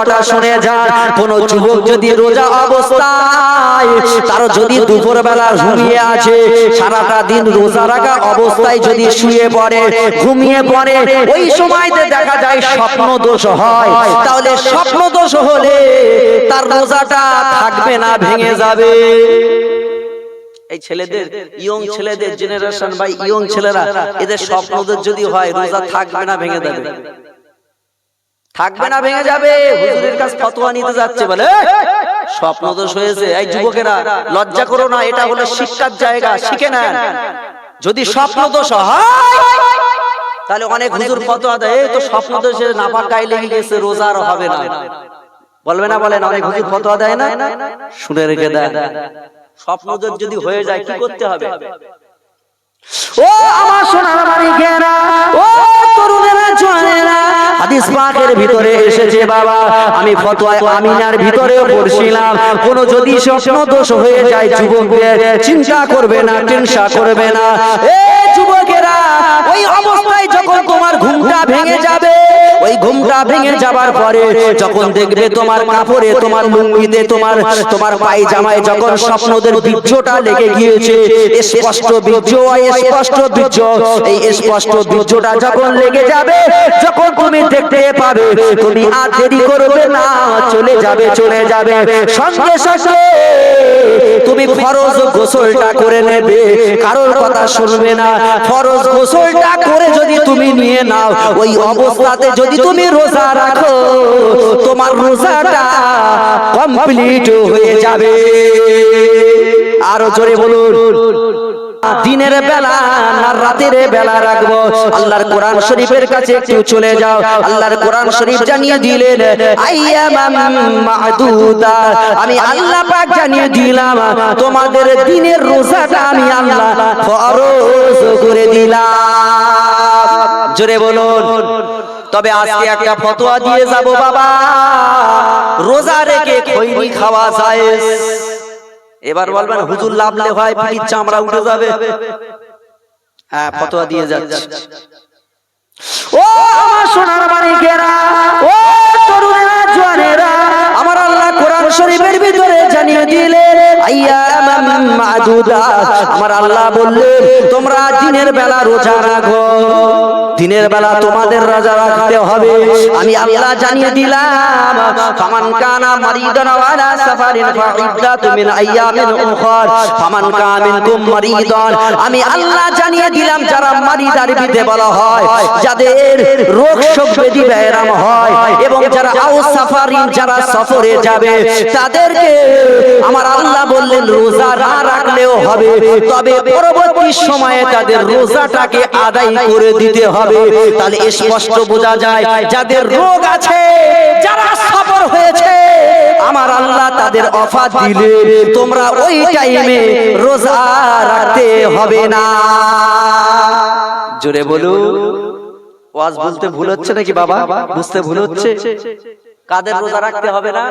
ফতোয়াটা শুনে যান। কোন যুবক যদি রোজা অবস্থায় তার যদি দুপুর বেলা ঘুমিয়ে আছে, সারাটা দিন রোজা রাখা অবস্থায় যদি শুয়ে পড়ে, ঘুমিয়ে পড়ে, ওই সময়তে দেখা যায় স্বপ্ন দোষ হয়, তাহলে স্বপ্ন দোষ হলে তার রোজাটা থাকবে না, ভেঙে যাবে। এই ছেলেদের, ইয়ং ছেলেদের জেনারেশন বা ইয়ং ছেলেরা, এদের স্বপ্নদের যদি হয়, রোজা থাকবে না, ভেঙে যাবে। থাকবে না, ভেঙে যাবে। হুজুরের কাছে ফতোয়া নিতে যাচ্ছে, বলে স্বপ্ন দোষ হয়েছে। এই যুবকেরা লজ্জা করো না, এটা হলো শিক্ষার জায়গা, শিখে নেন। যদি স্বপ্ন দোষ হয় তাহলে অনেক হুজুর ফতোয়া দেয়, এই তো স্বপ্ন দোষে নাপাক গায়ে লেগে গেছে, রোজা আর হবে না। বলবে না, বলেন, অনেক হুজুর ফতোয়া দেয় না, শুনে রেখে দেন। স্বপ্ন দোষ যদি হয়ে যায় কি করতে হবে? ও আমার সোনার মানিকেরা, ও তরুণেরা, জওয়ানেরা, হাদিস পাকের ভিতরে এসেছে বাবা, আমি ফতোয়া আমিনার ভিতরে পড়ছিলাম, কোন যদি স্বপ্ন দোষ হয়ে যায় যুবকদের, চিন্তা করবে না, টেনশন করবে না। এই যুবকেরা, ওই অবস্থায় যখন তোমার ঘুমটা ভেঙে যাবে, ওই ঘুমটা ভেঙে যাবার পরে যখন দেখবে তোমার কাপড়ে, তোমার লুঙ্গিতে, তোমার পায়জামায় যখন স্বপ্নদের বীর্যটা লেগে গিয়েছে, স্পষ্ট বীর্য, স্পষ্ট বীর্য, এই স্পষ্ট বীর্যটা যখন লেগে যাবে, যখন তুমি দেখতে পাবে, তুমি আর দেরি করবে না, চলে যাবে, চলে যাবে। সঙ্গে সঙ্গে তুমি ফরজ গোসলটা করে নেবে, কারোর কথা শুনবে না। ফরজ গোসলটা করে যদি তুমি নিয়ে নাও, ওই অবস্থাতে যদি তুমি রোজা রাখো, তোমার রোজাটা কমপ্লিট হয়ে যাবে। আরো জোরে বলুন। দিনের বেলা না রাতের বেলা রাখবো? আল্লাহর কোরআন শরীফের কাছে একটু চলে যাও। আল্লাহর কোরআন শরীফ জানিয়ে দিলেন, আইয়ামাম মা'দুদা, আমি আল্লাহ পাক জানিয়ে দিলাম তোমাদের দিনের রোজাটা আমি আল্লাহ ফরজ করে দিলাম। জোরে বলুন। তবে আজকে একটা ফতোয়া দিয়ে যাব বাবা, রোজা রেখে খৈনি খাওয়া জায়েজ। এবার বলবেন হুজুর লাভলে হয়, পিঠির চামড়া উঠে যাবে। হ্যাঁ, ফতোয়া দিয়ে যাচ্ছে। ও আমার সোনার মানিকেরা, ও তরুণেরা, জওয়ানেরা, আমার আল্লাহ কোরআন শরীফের ভিতরে জানিয়ে দিলেন, আইয়ামাম মা'দুদা, আমার আল্লাহ বললেন তোমরা দিনের বেলা রোজা রাখো, দিনের বেলা তোমাদের রোজা রাখতে হবে। আমি আল্লাহ জানিয়ে দিলাম, ফামান কানা মারিদান ওয়া আলা সাফারিন ফাইদ্দাতু মিন আইয়ামিন উখর, ফামান কানা মিনকুম মারিদান, আমি আল্লাহ জানিয়ে দিলাম যারা মারিদ আরবিতে বলা হয়, যাদের রোগ শোক ব্যাধি ব্যারাম হয়, এবং যারা আও সাফারিন, যারা সফরে যাবে, তাদেরকে আমার আল্লাহ বললেন রোজা না রাখলেও হবে, তবে পরবর্তী সময়ে তাদের রোজাটাকে আদায় করে দিতে হবে। তাহলে স্পষ্ট বোঝা যায় যাদের রোগ আছে, যারা সফর হয়েছে, আমার আল্লাহ তাদের অফার দিলে তোমরা ওই টাইমে রোজা রাখতে হবে না। জোরে বলো। ওয়াজ বলতে ভুল হচ্ছে নাকি বাবা? বুঝতে ভুল হচ্ছে? কাদের রোজা রাখতে হবে না?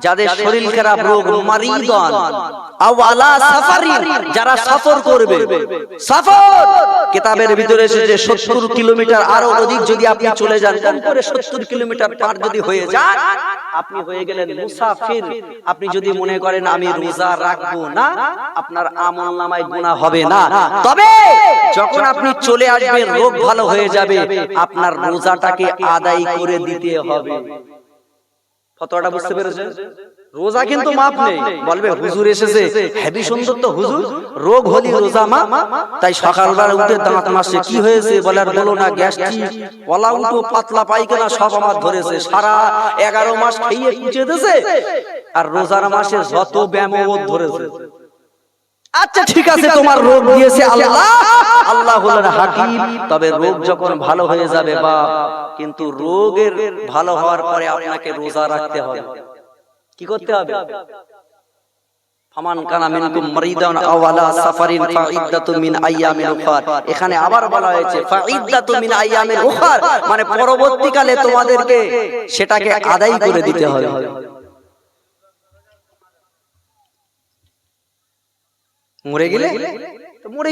যাদের শরীর খারাপ, রোগ, মারিদান আও আলা সাফারিন, যারা সফর করবে। সফর কিতাবের ভিতরে এসেছে 70 কিলোমিটার আরো অধিক যদি আপনি চলে যান, কম করে 70 কিলোমিটার পার যদি হয়ে যান, আপনি হয়ে গেলেন মুসাফির। আপনি যদি মনে করেন আমি রোজা রাখবো না, আপনার আমলনামায় গুনাহ হবে না। তবে যখন আপনি চলে আসবেন, রোগ ভালো হয়ে যাবে, আপনার রোজাটাকে আদায় করে দিতে হবে। ফতোয়াটা বুঝতে পেরেছেন? রোজা কিন্তু মাপ নেই। বলবে হুজুর এসেছে, হেভি সুন্দর তো হুজুর, রোগ হলি রোজা মা, তাই সকালবেলা উঠে দাঁত মাসে কি হয়েছে বলে আর বলো না, গ্যাস্ট্রিক, ওলা উঠো, পাতলা পায়খানা সব আমার ধরেছে, সারা 11 মাস খেয়ে কুচে দিয়েছে, আর রোজার মাসে যত ব্যামো ধরেছে। আচ্ছা ঠিক আছে, তোমার রোগ দিয়েছে আল্লাহ, আল্লাহ হলেন হাকিম। তবে রোগ যখন ভালো হয়ে যাবে বা, কিন্তু রোগের ভালো হওয়ার পরে আপনাকে রোজা রাখতে হবে। কি করতে হবে? ফামান কানা মিনকুম মারিদান আও আলা সাফারিন ফাইদ্দাতু মিন আইয়ামিন উখর। এখানে আবার বলা হয়েছে ফাইদ্দাতু মিন আইয়ামিন উখর, মানে পরবর্তীকালে তোমাদেরকে সেটাকে আদায় করে দিতে হবে। মরে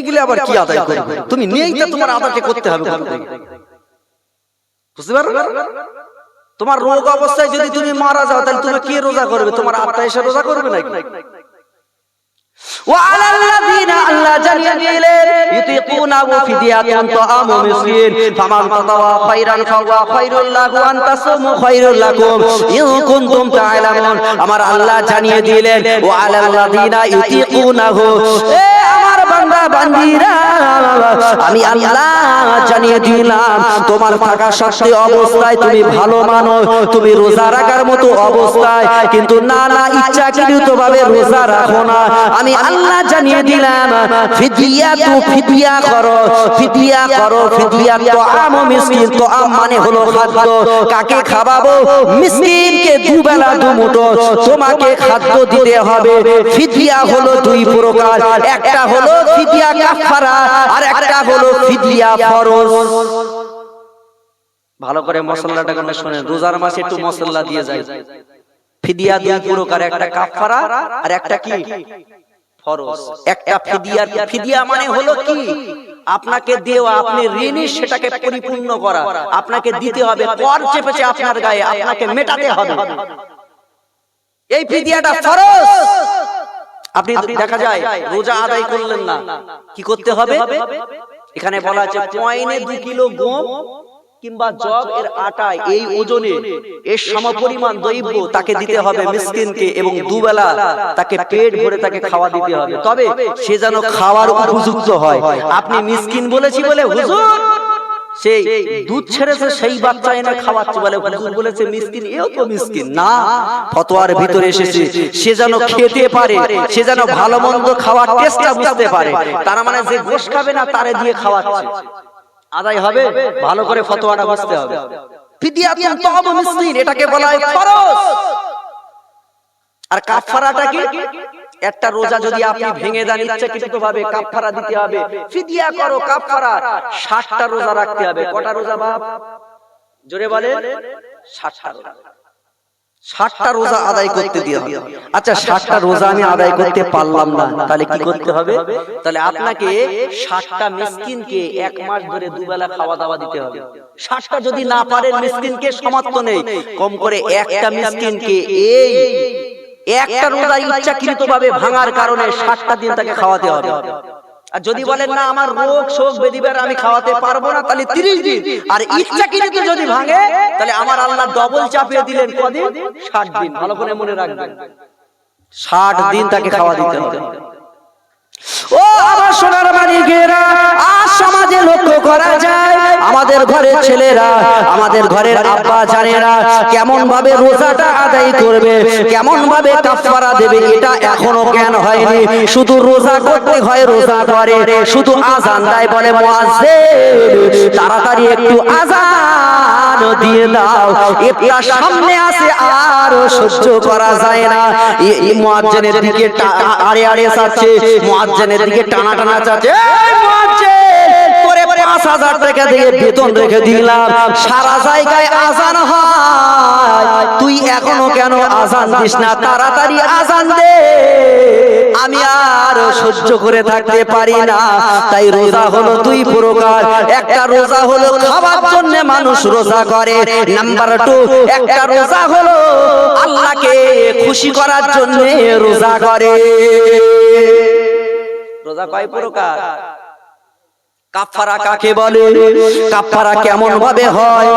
গেলে আবার কি আদায় করবে? তুমি নেই তো তোমার আদায়কে করতে হবে। বুঝতে পারো? তোমার রোগ অবস্থায় যদি তুমি মারা যাও তাহলে তুমি কি রোজা করবে? তোমার আত্মা এসে রোজা করবে নাকি? وعلى الذين الله জানিয়ে দিলেন ইতিকুনাহু ফিদিয়াতুন তাআমু মিসকিন ফামান তাতাওয়া খায়রান ফাহুয়া খায়রুল লাহু আন তাসুমু খায়রুল লাকুম ইন কুনতুম তা'লামুন। আমার আল্লাহ জানিয়ে দিলেন ওয়ালা আল্লাযিনা ইতিকুনাহু, এ আমার বান্দা বান্দীরা আমি আল্লাহ জানিয়ে দিলাম তোমার থাকা সত্ত্বে অবস্থায় তুমি ভালো মানো, তুমি রোজা রাখার মতো অবস্থায় কিন্তু না ইচ্ছাকৃতভাবে রোজা রাখো না, আমি আল্লাহ জানিয়ে দিলাম ফিদিয়া করো, ফিদিয়া করো। ফিদিয়া তাআম মিসকিন, তাআম মানে হলো খাদ্য। কাকে খাওয়াবো? মিসকিনকে দুবেলা দুমুঠো তোমাকে খাদ্য দিতে হবে। ফিদিয়া হলো দুই প্রকার, একটা হলো ফিদিয়া কাফারা আর একটা হলো ফিদিয়া ফরজ। ভালো করে মশলাটা কেন শুনেন, রোজার মাসে একটু মশলা দিয়ে যায়। ফিদিয়া দুই প্রকার, একটা কাফারা আর একটা কি ফরজ। একটা ফিদিয়ার, ফিদিয়া মানে হলো কি আপনাকে দেওয়া, আপনি ঋণী সেটাকে পরিপূর্ণ করা, আপনাকে দিতে হবে, কর চেপেছে আপনার গায়ে, আপনাকে মেটাতে হবে, এই ফিদিয়াটা ফরজ। আপনি দেখা যায় রোজা আদায় করলেন না, কি করতে হবে? এখানে বলা আছে পয়নে 2 কিলো গম কিংবা জব এর আটা এই ওজনে এর সমপরিমাণ দ্রব্য তাকে দিতে হবে মিসকিনকে, এবং দুবেলা তাকে পেট ভরে তাকে খাওয়া দিতে হবে, তবে সে যেন খাওয়ার উপযুক্ত হয়। আপনি মিসকিন বলেছি বলে হুজুর সেই দুধ ছেড়েছে সেই বাচ্চা এনে খাওয়াচ্ছে বলে হুজুর বলেছে মিসকিন, এও তো মিসকিন না। ফতোয়ার ভিতরে এসেছে সে যেন খেতে পারে, সে যেন ভালো মন্দ খাওয়ার টেস্টটা বুঝতে পারে, তার মানে যে গোশ খাবে না তারে দিয়ে খাওয়াচ্ছে, আদায় হবে। ভালো করে ফতোয়াটা বুঝতে হবে। ফিদিয়াতুন তাআমু মিসকিন এটাকে বলা হয় ফরজ। আর কাফারাটা কি? একটা রোজা যদি আপনি ভেঙে দেন ইচ্ছাকৃতভাবে, কাফারা দিতে হবে। ফিদিয়া করো, কাফারা 60টা রোজা রাখতে হবে। কটা রোজা বাপ? জোরে বলে 60টা রোজা। 60টা রোজা আদায় করতে দিয়ে হবে। আচ্ছা 60টা রোজা আমি আদায় করতে পারলাম না, তাহলে কি করতে হবে? তাহলে আপনাকে 60টা মিসকিনকে 1 মাস ধরে দুবেলা খাওয়া দাওয়া দিতে হবে। 60টা যদি না পারেন মিসকিনকে সমাপ্ত নেই, কম করে একটা মিসকিনকে এই একটা রোজা ইচ্ছাকৃতভাবে ভাঙার কারণে 60টা দিন তাকে খাওয়াতে হবে। আর যদি বলেন না আমার রোগ শোক বেদিবার আমি খাওয়াতে পারবো না, তাহলে 30 দিন। আর ইচ্ছাকৃত যদি ভাঙে তাহলে আমার আল্লাহ ডবল চাপিয়ে দিলেন কদিন? 60 দিন। ভালো করে মনে রাখবেন, 60 দিন তাকে খাওয়া দিতে হবে। ও আমার সোনার মানিকেরা, আজ সমাজে লক্ষ্য করা যায় আমাদের ঘরের ছেলেরা, আমাদের ঘরের আব্বা জানেরা কেমন ভাবে রোজাটা আদায় করবে, কেমন ভাবে কাফারা দেবে, এটা এখনো জ্ঞান হয়নি। শুধু রোজা করতে হয়, রোজা করে, শুধু আজান দেয় বলে মুয়াজ্জিন তাড়াতাড়ি একটু আজান দিয়ে দাও, এটা সামনে আসে আর সহ্য করা যায় না। এই মুয়াজ্জিনের দিকে আড়ে আড়ে যাচ্ছে, মুয়াজ্জিনের দিকে টানা টানা যাচ্ছে। এই মুয়াজ্জিন করে 5000 টাকা দিয়ে বেতন রেখে দিলাম, সারা জায়গায় আজান হয়, তুই এখনো কেন আজান দিস না? তাড়াতাড়ি আজান দে, আমি আর সহ্য করে থাকতে পারি না। তাই রোজা হলো 2 প্রকার, একটা রোজা হলো খাবার জন্য মানুষ রোজা করে, নাম্বার 2 একটা রোজা হলো আল্লাহকে খুশি করার জন্য রোজা করে। রোজা কয় প্রকার? কাফারা কাকে বলে? কাফারা কেমন ভাবে হয়?